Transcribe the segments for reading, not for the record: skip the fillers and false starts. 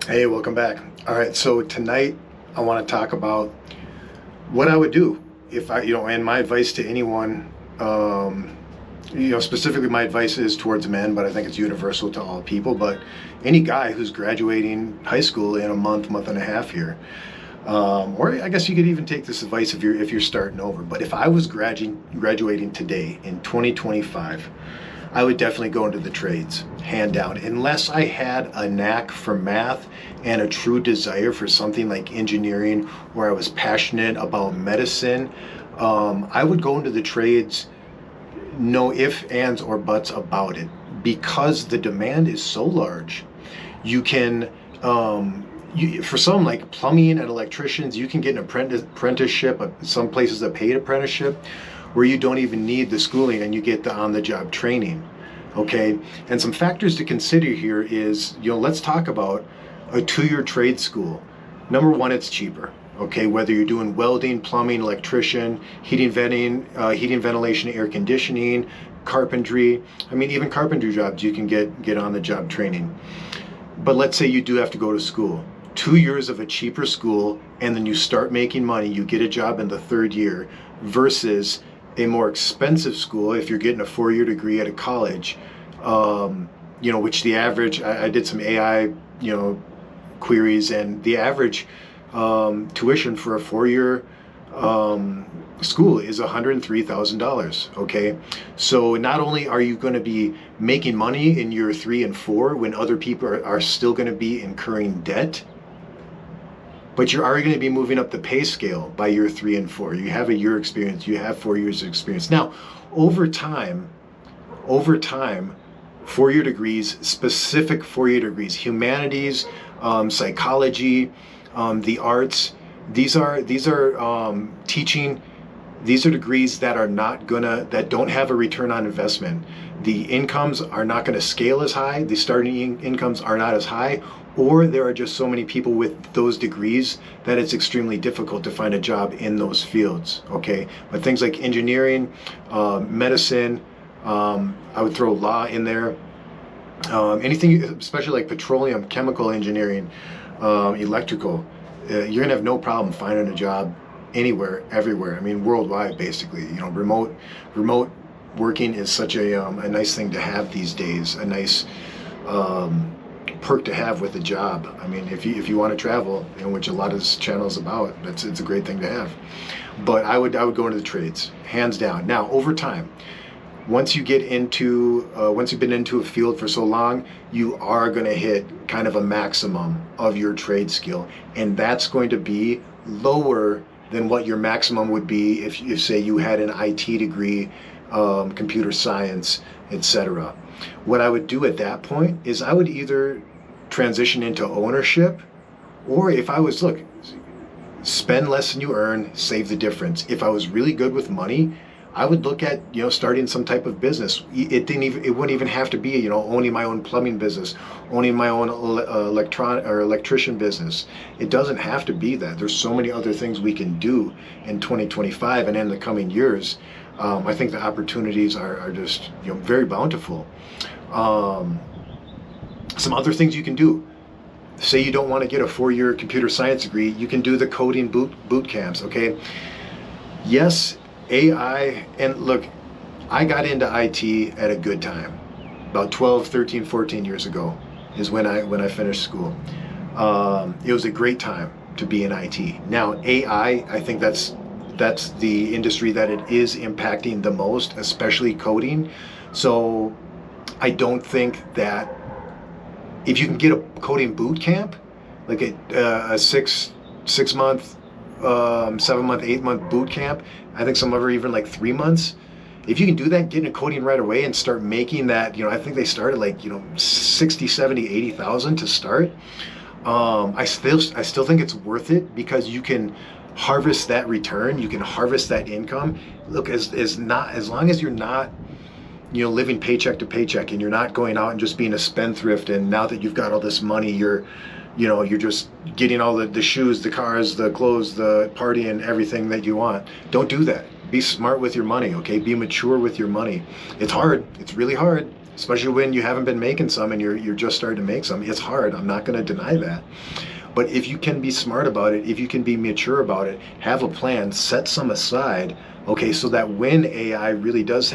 Hey, welcome back. All right, so tonight I want to talk about what I would do if and my advice to anyone, specifically my advice is towards men, but I think it's universal to all people. But any guy who's graduating high school in a month and a half here, or I guess you could even take this advice if you're starting over. But if I was graduating today in 2025, I would definitely go into the trades, hand down. Unless I had a knack for math and a true desire for something like engineering, or I was passionate about medicine, I would go into the trades, no ifs, ands, or buts about it, because the demand is so large. You can, for some like plumbing and electricians, you can get an apprenticeship, some places a paid apprenticeship, where you don't even need the schooling and you get the on-the-job training. Okay, and some factors to consider here is, let's talk about a 2-year trade school. Number one, it's cheaper. Okay, whether you're doing welding, plumbing, electrician, heating, ventilation, air conditioning, carpentry. I mean, even carpentry jobs, you can get on-the-job training. But let's say you do have to go to school. 2 years of a cheaper school, and then you start making money, you get a job in the third year, versus a more expensive school if you're getting a 4-year degree at a college, which the average, I did some AI, queries, and the average tuition for a 4-year school is $103,000. Okay, so not only are you going to be making money in year 3 and 4 when other people are still going to be incurring debt, but you're already going to be moving up the pay scale by year 3 and 4. You have a year experience, you have 4 years of experience. Now, over time, 4-year degrees, specific 4-year degrees, humanities, psychology, the arts, these are teaching. These are degrees that that don't have a return on investment. The incomes are not going to scale as high. The starting incomes are not as high, or there are just so many people with those degrees that it's extremely difficult to find a job in those fields. Okay, but things like engineering, medicine, I would throw law in there. Anything, especially like petroleum, chemical engineering, electrical, you're gonna have no problem finding a job anywhere, everywhere. I mean, worldwide, basically. Remote working is such a nice thing to have these days. A nice perk to have with a job. I mean, if you want to travel, which a lot of this channel is about, it's a great thing to have. But I would go into the trades, hands down. Now, over time, once you've been into a field for so long, you are going to hit kind of a maximum of your trade skill, and that's going to be lower than what your maximum would be if say you had an IT degree, computer science, etc. What I would do at that point is I would either transition into ownership, or if I was, spend less than you earn, save the difference. If I was really good with money, I would look at starting some type of business. It wouldn't even have to be owning my own plumbing business, owning my own electrician business. It doesn't have to be that. There's so many other things we can do in 2025 and in the coming years. I think the opportunities are just very bountiful. Some other things you can do. Say you don't want to get a 4-year computer science degree, you can do the coding boot camps. Okay. Yes, AI, and look, I got into IT at a good time. About 12, 13, 14 years ago is when I finished school. It was a great time to be in IT. Now, AI, I think that's the industry that it is impacting the most, especially coding. So I don't think that if you can get a coding boot camp, like a 6 month, 7 month, 8 month boot camp, I think some of them are even like 3 months. If you can do that, get into coding right away and start making that, I think they started like 60, 70, 80,000 to start. I still think it's worth it, because you can harvest that return, you can harvest that income. Look, as long as you're not living paycheck to paycheck, and you're not going out and just being a spendthrift, and now that you've got all this money, you're just getting all the shoes, the cars, the clothes, the party, and everything that you want. Don't do that. Be smart with your money, okay? Be mature with your money. It's hard. It's really hard. especially when you haven't been making some and you're just starting to make some. It's hard. I'm not going to deny that. But if you can be smart about it, if you can be mature about it, have a plan, set some aside, okay, so that when AI really does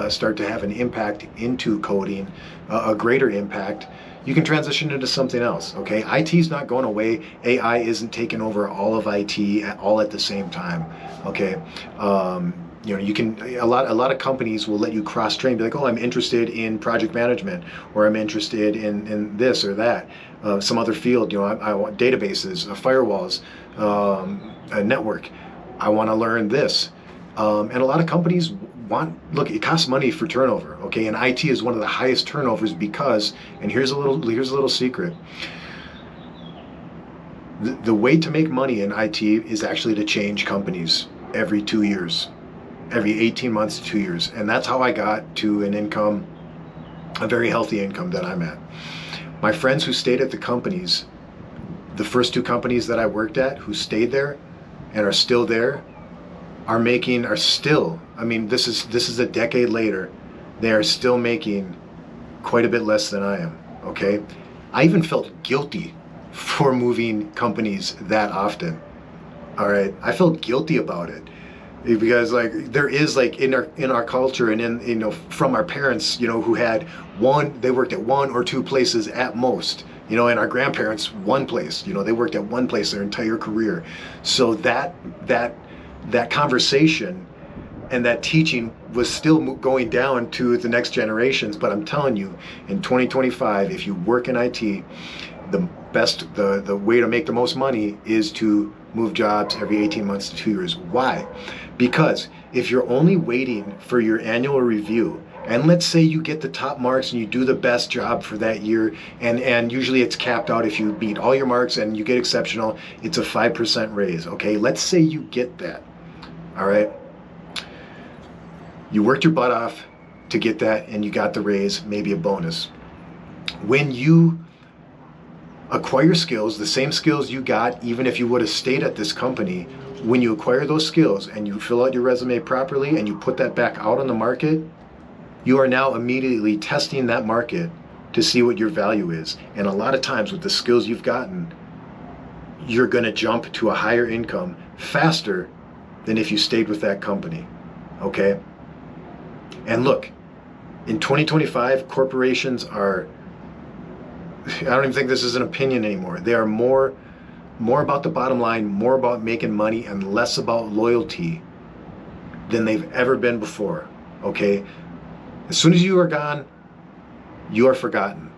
start to have an impact into coding, a greater impact, you can transition into something else, okay? IT is not going away. AI isn't taking over all of IT all at the same time, okay? You can, a lot of companies will let you cross train, be like, oh, I'm interested in project management, or I'm interested in this or that, some other field. I want databases, firewalls, a network. I want to learn this, and a lot of companies look, it costs money for turnover, okay? And IT is one of the highest turnovers because, and here's a little secret. The way to make money in IT is actually to change companies every 2 years. Every 18 months to 2 years. And that's how I got to an income, a very healthy income that I'm at. My friends who stayed at the companies, the first 2 companies that I worked at, who stayed there and are still there, are still, I mean, this is a decade later, they are still making quite a bit less than I am, okay? I even felt guilty for moving companies that often, all right? I felt guilty about it. Because there is in our culture and in from our parents who had they worked at 1 or 2 places at most, and our grandparents 1 place, they worked at 1 place their entire career. So that conversation and that teaching was still going down to the next generations. But I'm telling you, in 2025, if you work in IT, the way to make the most money is to move jobs every 18 months to 2 years. Why? Because if you're only waiting for your annual review, and let's say you get the top marks and you do the best job for that year, and usually it's capped out if you beat all your marks and you get exceptional, it's a 5% raise, okay? Let's say you get that, all right? You worked your butt off to get that and you got the raise, maybe a bonus. When you acquire skills, the same skills you got even if you would have stayed at this company, when you acquire those skills and you fill out your resume properly and you put that back out on the market, you are now immediately testing that market to see what your value is. And a lot of times with the skills you've gotten, you're going to jump to a higher income faster than if you stayed with that company, okay? And look, in 2025, corporations are, I don't even think this is an opinion anymore. They are more about the bottom line, more about making money, and less about loyalty than they've ever been before, okay? As soon as you are gone, you are forgotten.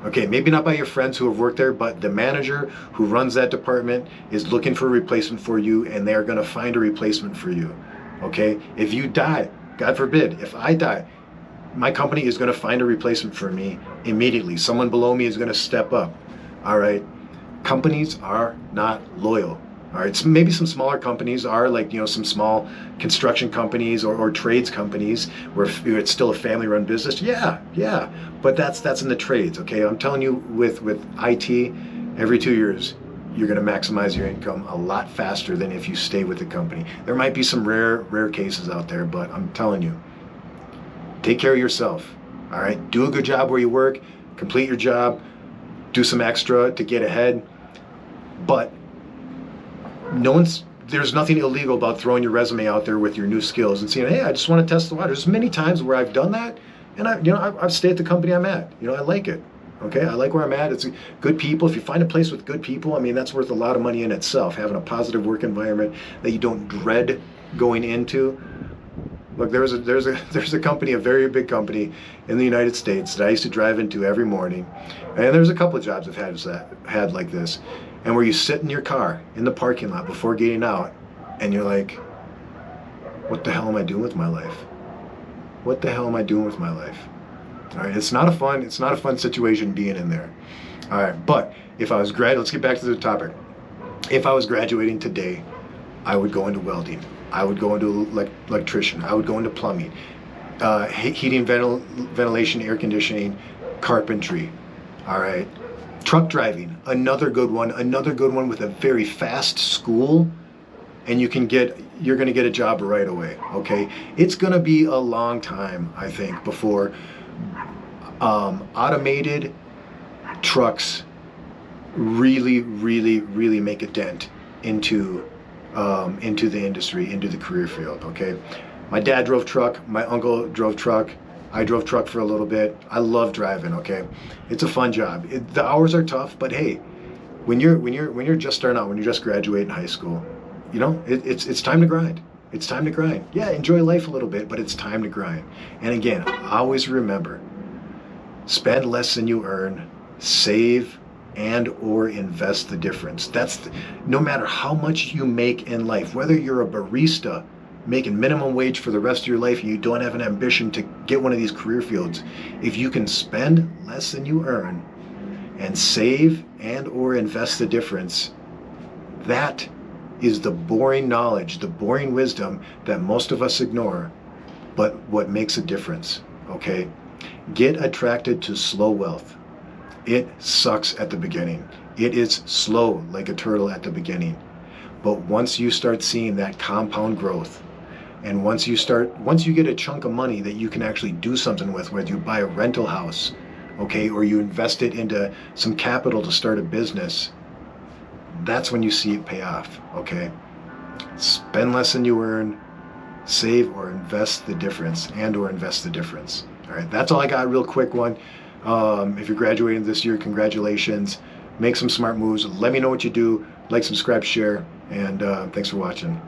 Okay, maybe not by your friends who have worked there, but the manager who runs that department is looking for a replacement for you, and they are going to find a replacement for you, okay? If you die, God forbid, if I die, my company is going to find a replacement for me immediately. Someone below me is going to step up, all right? Companies are not loyal, all right? Maybe some smaller companies are, some small construction companies or trades companies where it's still a family-run business. Yeah, but that's in the trades, okay? I'm telling you, with IT, every 2 years, you're going to maximize your income a lot faster than if you stay with the company. There might be some rare cases out there, but I'm telling you, take care of yourself, all right? Do a good job where you work, complete your job, do some extra to get ahead, but there's nothing illegal about throwing your resume out there with your new skills and saying, hey, I just want to test the waters. There's many times where I've done that, and I've stayed at the company I'm at. I like it. Okay, I like where I'm at. It's good people. If you find a place with good people, I mean, that's worth a lot of money in itself. Having a positive work environment that you don't dread going into. Look, there's a company, a very big company in the United States that I used to drive into every morning, and there's a couple of jobs I've had like this, and where you sit in your car in the parking lot before getting out, and you're like, what the hell am I doing with my life? What the hell am I doing with my life? All right, it's not a fun situation being in there. All right, but if I was let's get back to the topic. If I was graduating today, I would go into welding. I would go into electrician. I would go into plumbing, heating, ventilation, air conditioning, carpentry. All right, truck driving, another good one with a very fast school, and you're going to get a job right away. Okay, it's going to be a long time, I think, before Automated trucks really make a dent into the industry, into the career field. Okay, my dad drove truck, my uncle drove truck, I drove truck for a little bit. I love driving. Okay, it's a fun job. The hours are tough, but hey, when you're just starting out, when you're just graduating high school, it's time to grind. It's time to grind. Yeah, enjoy life a little bit, but it's time to grind. And again, always remember, spend less than you earn, save and or invest the difference. No matter how much you make in life, whether you're a barista making minimum wage for the rest of your life and you don't have an ambition to get one of these career fields, if you can spend less than you earn and save and or invest the difference, that is the boring knowledge, the boring wisdom that most of us ignore, but what makes a difference. Okay, get attracted to slow wealth. It sucks at the beginning. It is slow like a turtle at the beginning. But once you start seeing that compound growth, and once you get a chunk of money that you can actually do something with, whether you buy a rental house, okay, or you invest it into some capital to start a business, that's when you see it pay off. Okay, spend less than you earn, save or invest the difference, and or invest the difference. All right, that's all I got. Real quick one. If you're graduating this year, congratulations. Make some smart moves. Let me know what you do. Like, subscribe, share, and thanks for watching.